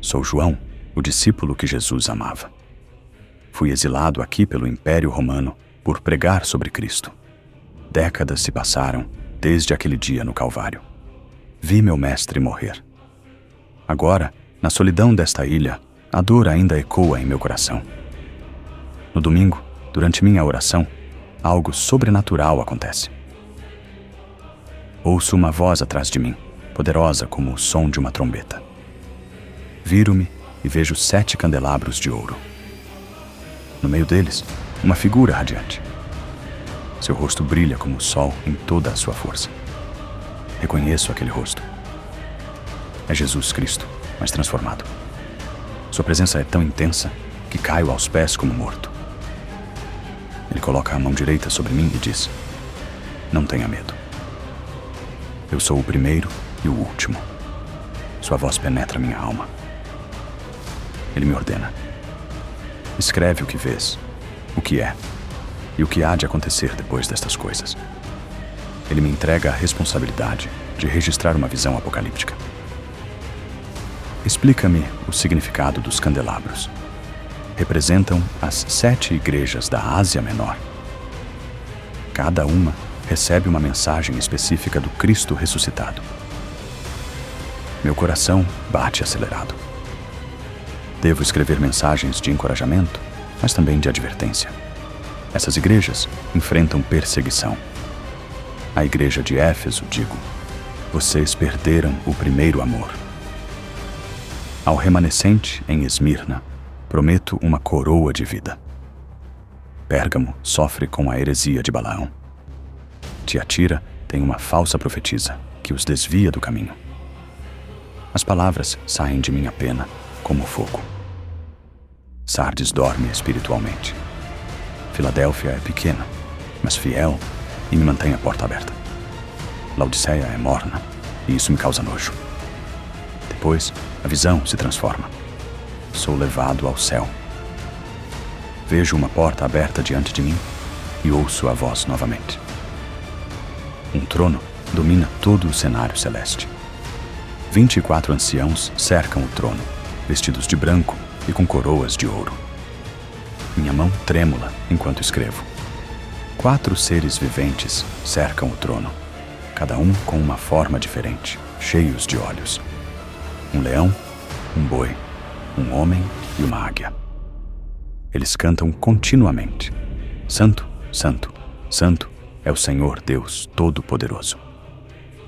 Sou João, o discípulo que Jesus amava. Fui exilado aqui pelo Império Romano por pregar sobre Cristo. Décadas se passaram desde aquele dia no Calvário. Vi meu mestre morrer. Agora, na solidão desta ilha, a dor ainda ecoa em meu coração. No domingo, durante minha oração, algo sobrenatural acontece. Ouço uma voz atrás de mim, poderosa como o som de uma trombeta. Viro-me e vejo 7 candelabros de ouro. No meio deles, uma figura radiante. Seu rosto brilha como o sol em toda a sua força. Reconheço aquele rosto. É Jesus Cristo, mas transformado. Sua presença é tão intensa que caio aos pés como morto. Ele coloca a mão direita sobre mim e diz: "Não tenha medo. Eu sou o primeiro e o último." Sua voz penetra minha alma. Ele me ordena: "Escreve o que vês, o que é e o que há de acontecer depois destas coisas." Ele me entrega a responsabilidade de registrar uma visão apocalíptica. Explica-me o significado dos candelabros. Representam as 7 igrejas da Ásia Menor. Cada uma recebe uma mensagem específica do Cristo ressuscitado. Meu coração bate acelerado. Devo escrever mensagens de encorajamento, mas também de advertência. Essas igrejas enfrentam perseguição. A igreja de Éfeso, digo: vocês perderam o primeiro amor. Ao remanescente em Esmirna, prometo uma coroa de vida. Pérgamo sofre com a heresia de Balaão. Tiatira tem uma falsa profetisa que os desvia do caminho. As palavras saem de minha pena como fogo. Sardes dorme espiritualmente. Filadélfia é pequena, mas fiel e me mantém a porta aberta. Laodiceia é morna e isso me causa nojo. Depois, a visão se transforma. Sou levado ao céu. Vejo uma porta aberta diante de mim e ouço a voz novamente. Um trono domina todo o cenário celeste. 24 anciãos cercam o trono, vestidos de branco e com coroas de ouro. Minha mão trêmula enquanto escrevo. 4 seres viventes cercam o trono, cada um com uma forma diferente, cheios de olhos. Um leão, um boi, um homem e uma águia. Eles cantam continuamente: Santo, Santo, Santo é o Senhor Deus Todo-Poderoso.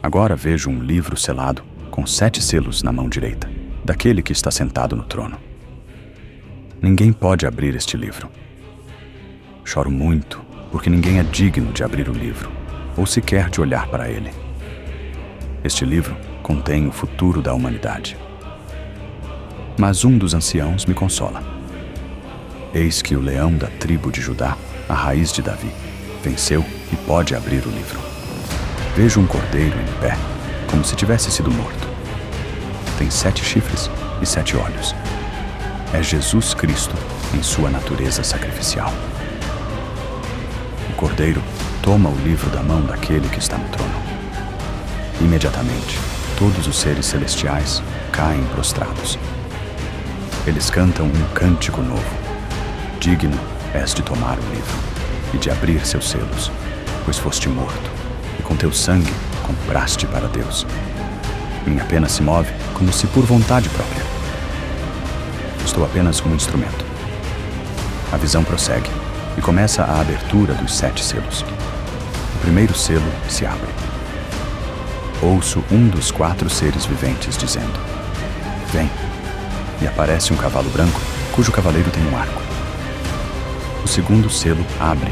Agora vejo um livro selado com 7 selos na mão direita, daquele que está sentado no trono. Ninguém pode abrir este livro. Choro muito, porque ninguém é digno de abrir o livro, ou sequer de olhar para ele. Este livro contém o futuro da humanidade. Mas um dos anciãos me consola. Eis que o leão da tribo de Judá, a raiz de Davi, venceu e pode abrir o livro. Vejo um cordeiro em pé, como se tivesse sido morto. Tem 7 chifres e 7 olhos. É Jesus Cristo em sua natureza sacrificial. O cordeiro toma o livro da mão daquele que está no trono. Imediatamente, todos os seres celestiais caem prostrados. Eles cantam um cântico novo. Digno és de tomar o livro e de abrir seus selos, pois foste morto, e com teu sangue compraste para Deus. Minha pena se move como se por vontade própria. Estou apenas um instrumento. A visão prossegue e começa a abertura dos 7 selos. O primeiro selo se abre. Ouço um dos 4 seres viventes dizendo: "Vem." E aparece um cavalo branco, cujo cavaleiro tem um arco. O segundo selo abre.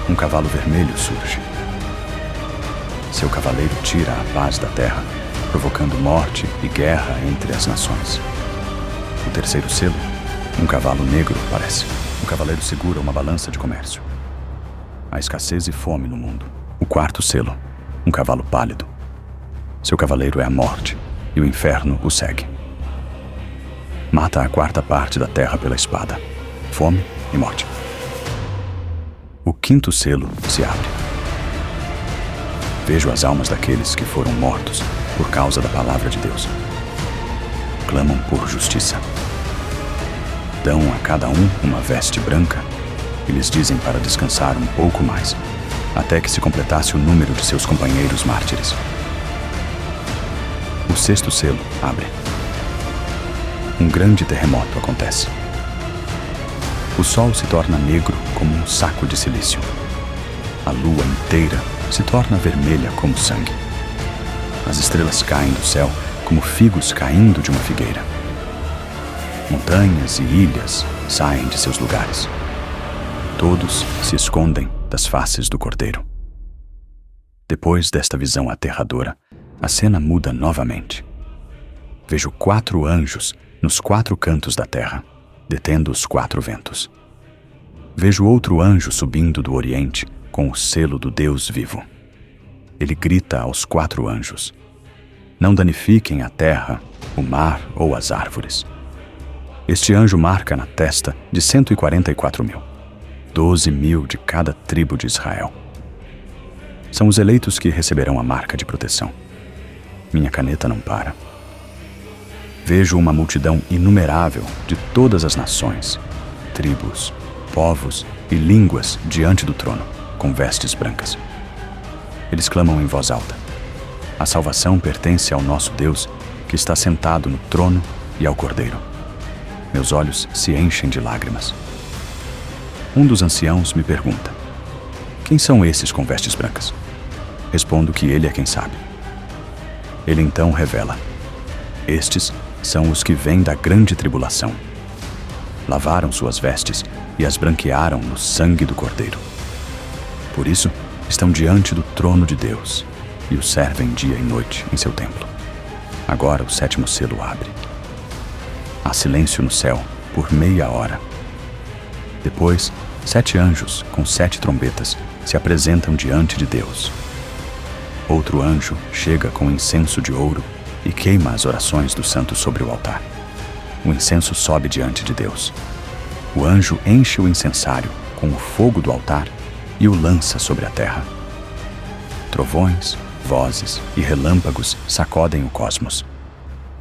Um cavalo vermelho surge. Seu cavaleiro tira a paz da terra, provocando morte e guerra entre as nações. O terceiro selo, um cavalo negro aparece. O cavaleiro segura uma balança de comércio. Há escassez e fome no mundo. O quarto selo, um cavalo pálido. Seu cavaleiro é a morte, e o inferno o segue. Mata a 4ª parte da terra pela espada. Fome e morte. O quinto selo se abre. Vejo as almas daqueles que foram mortos por causa da palavra de Deus. clamam por justiça. Dão a cada um uma veste branca e lhes dizem para descansar um pouco mais, até que se completasse o número de seus companheiros mártires. O sexto selo abre. Um grande terremoto acontece. O sol se torna negro como um saco de silício. A lua inteira se torna vermelha como sangue. As estrelas caem do céu como figos caindo de uma figueira. Montanhas e ilhas saem de seus lugares. Todos se escondem das faces do Cordeiro. Depois desta visão aterradora, a cena muda novamente. Vejo 4 anjos nos 4 cantos da terra, detendo os 4 ventos. Vejo outro anjo subindo do Oriente com o selo do Deus vivo. Ele grita aos 4 anjos: não danifiquem a terra, o mar ou as árvores. Este anjo marca na testa de 144.000, 12.000 de cada tribo de Israel. São os eleitos que receberão a marca de proteção. Minha caneta não para. Vejo uma multidão inumerável de todas as nações, tribos, povos e línguas diante do trono, com vestes brancas. Eles clamam em voz alta: a salvação pertence ao nosso Deus, que está sentado no trono, e ao Cordeiro. Meus olhos se enchem de lágrimas. Um dos anciãos me pergunta: quem são esses com vestes brancas? Respondo que ele é quem sabe. Ele então revela: estes são os que vêm da grande tribulação. Lavaram suas vestes e as branquearam no sangue do Cordeiro. Por isso, estão diante do trono de Deus e o servem dia e noite em seu templo. Agora o 7º selo abre. Há silêncio no céu por meia hora. Depois, 7 anjos com 7 trombetas se apresentam diante de Deus. Outro anjo chega com incenso de ouro e queima as orações dos santos sobre o altar. O incenso sobe diante de Deus. O anjo enche o incensário com o fogo do altar e o lança sobre a terra. Trovões, vozes e relâmpagos sacodem o cosmos.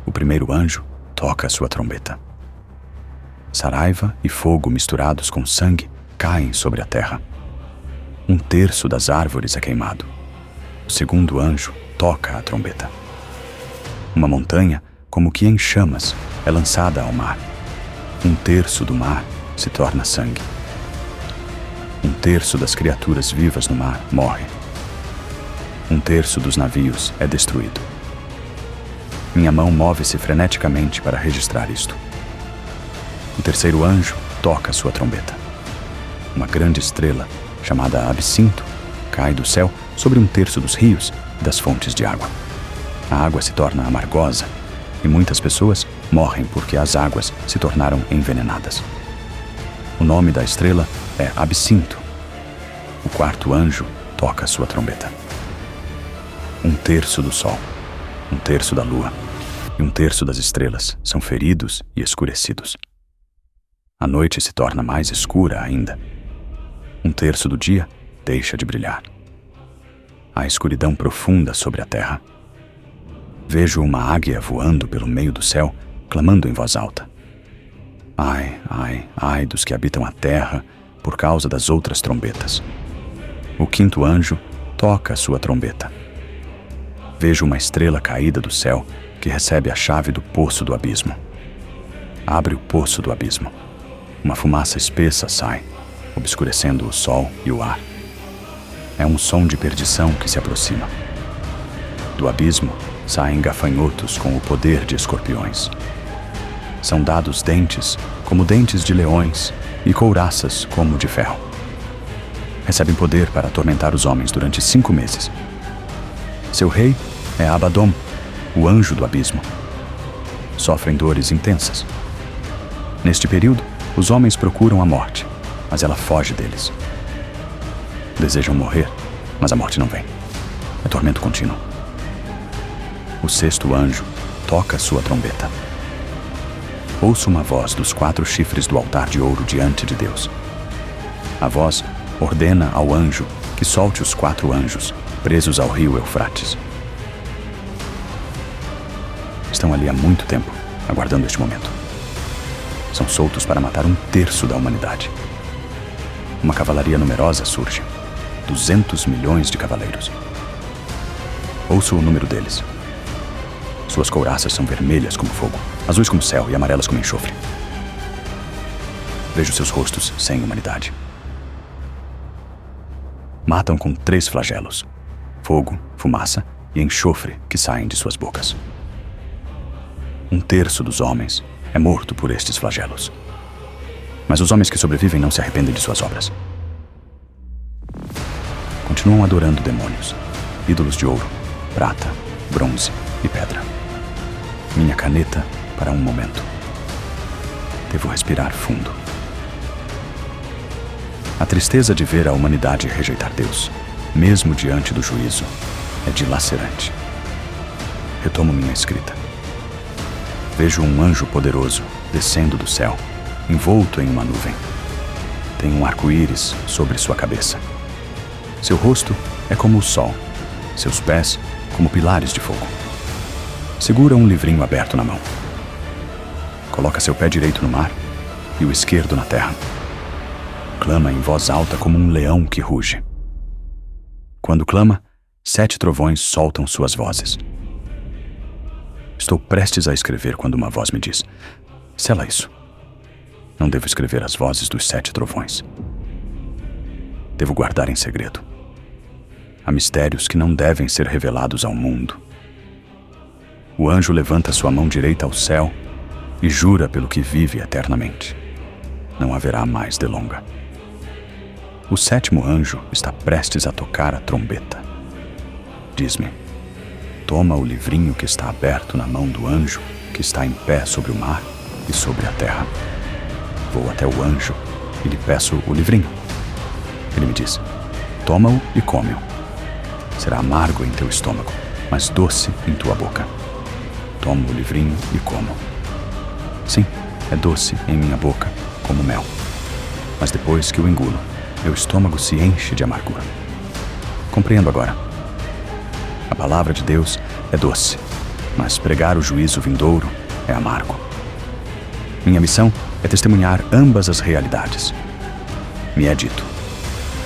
O primeiro anjo toca a sua trombeta. Saraiva e fogo misturados com sangue caem sobre a terra. 1/3 das árvores é queimado. O segundo anjo toca a trombeta. Uma montanha, como que em chamas, é lançada ao mar. 1/3 do mar se torna sangue. 1/3 das criaturas vivas no mar morre. 1/3 dos navios é destruído. Minha mão move-se freneticamente para registrar isto. O terceiro anjo toca sua trombeta. Uma grande estrela, chamada Absinto, cai do céu sobre 1/3 dos rios e das fontes de água. A água se torna amargosa e muitas pessoas morrem porque as águas se tornaram envenenadas. O nome da estrela é Absinto. O quarto anjo toca sua trombeta. 1/3 do sol, 1/3 da lua e 1/3 das estrelas são feridos e escurecidos. A noite se torna mais escura ainda. 1/3 do dia deixa de brilhar. Há escuridão profunda sobre a terra. Vejo uma águia voando pelo meio do céu, clamando em voz alta: ai, ai, ai dos que habitam a terra por causa das outras trombetas. O quinto anjo toca a sua trombeta. Vejo uma estrela caída do céu que recebe a chave do poço do abismo. Abre o poço do abismo. Uma fumaça espessa sai, obscurecendo o sol e o ar. É um som de perdição que se aproxima. Do abismo saem gafanhotos com o poder de escorpiões. São dados dentes como dentes de leões e couraças como de ferro. Recebem poder para atormentar os homens durante 5 meses. Seu rei é Abaddon, o anjo do abismo. Sofrem dores intensas. Neste período, os homens procuram a morte, mas ela foge deles. Desejam morrer, mas a morte não vem. É tormento contínuo. O sexto anjo toca sua trombeta. Ouço uma voz dos 4 chifres do altar de ouro diante de Deus. A voz ordena ao anjo que solte os 4 anjos presos ao rio Eufrates. Estão ali há muito tempo aguardando este momento. São soltos para matar 1/3 da humanidade. Uma cavalaria numerosa surge. 200 milhões de cavaleiros. Ouço o número deles. Suas couraças são vermelhas como fogo, azuis como céu e amarelas como enxofre. Vejo seus rostos sem humanidade. Matam com 3 flagelos: fogo, fumaça e enxofre que saem de suas bocas. 1/3 dos homens é morto por estes flagelos. Mas os homens que sobrevivem não se arrependem de suas obras. Continuam adorando demônios, ídolos de ouro, prata, bronze e pedra. Minha caneta para um momento. Devo respirar fundo. A tristeza de ver a humanidade rejeitar Deus, mesmo diante do juízo, é dilacerante. Retomo minha escrita. Vejo um anjo poderoso descendo do céu, envolto em uma nuvem. Tem um arco-íris sobre sua cabeça. Seu rosto é como o sol, seus pés como pilares de fogo. Segura um livrinho aberto na mão. Coloca seu pé direito no mar e o esquerdo na terra. Clama em voz alta como um leão que ruge. Quando clama, 7 trovões soltam suas vozes. Estou prestes a escrever quando uma voz me diz: sela isso. Não devo escrever as vozes dos 7 trovões. Devo guardar em segredo. Há mistérios que não devem ser revelados ao mundo. O anjo levanta sua mão direita ao céu e jura pelo que vive eternamente: não haverá mais delonga. O 7º anjo está prestes a tocar a trombeta. Diz-me: toma o livrinho que está aberto na mão do anjo que está em pé sobre o mar e sobre a terra. Vou até o anjo e lhe peço o livrinho. Ele me diz: toma-o e come-o. Será amargo em teu estômago, mas doce em tua boca. Tomo o livrinho e como. Sim, é doce em minha boca, como mel. Mas depois que o engulo, meu estômago se enche de amargura. Compreendo agora. A palavra de Deus é doce, mas pregar o juízo vindouro é amargo. Minha missão é testemunhar ambas as realidades. Me é dito: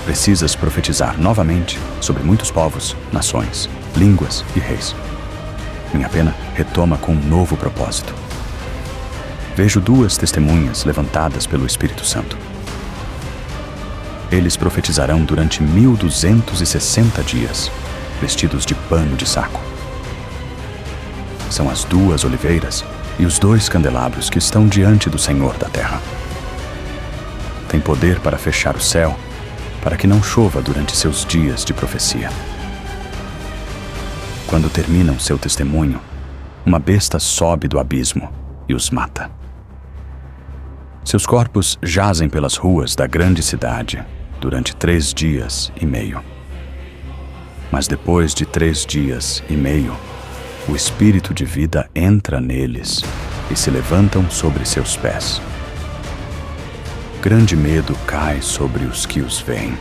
precisas profetizar novamente sobre muitos povos, nações, línguas e reis. Minha pena retoma com um novo propósito. Vejo 2 testemunhas levantadas pelo Espírito Santo. Eles profetizarão durante 1260 dias, vestidos de pano de saco. São as 2 oliveiras e os 2 candelabros que estão diante do Senhor da terra. Tem poder para fechar o céu, para que não chova durante seus dias de profecia. Quando terminam seu testemunho, uma besta sobe do abismo e os mata. Seus corpos jazem pelas ruas da grande cidade durante 3 dias e meio. Mas depois de 3 dias e meio, o espírito de vida entra neles e se levantam sobre seus pés. Grande medo cai sobre os que os veem.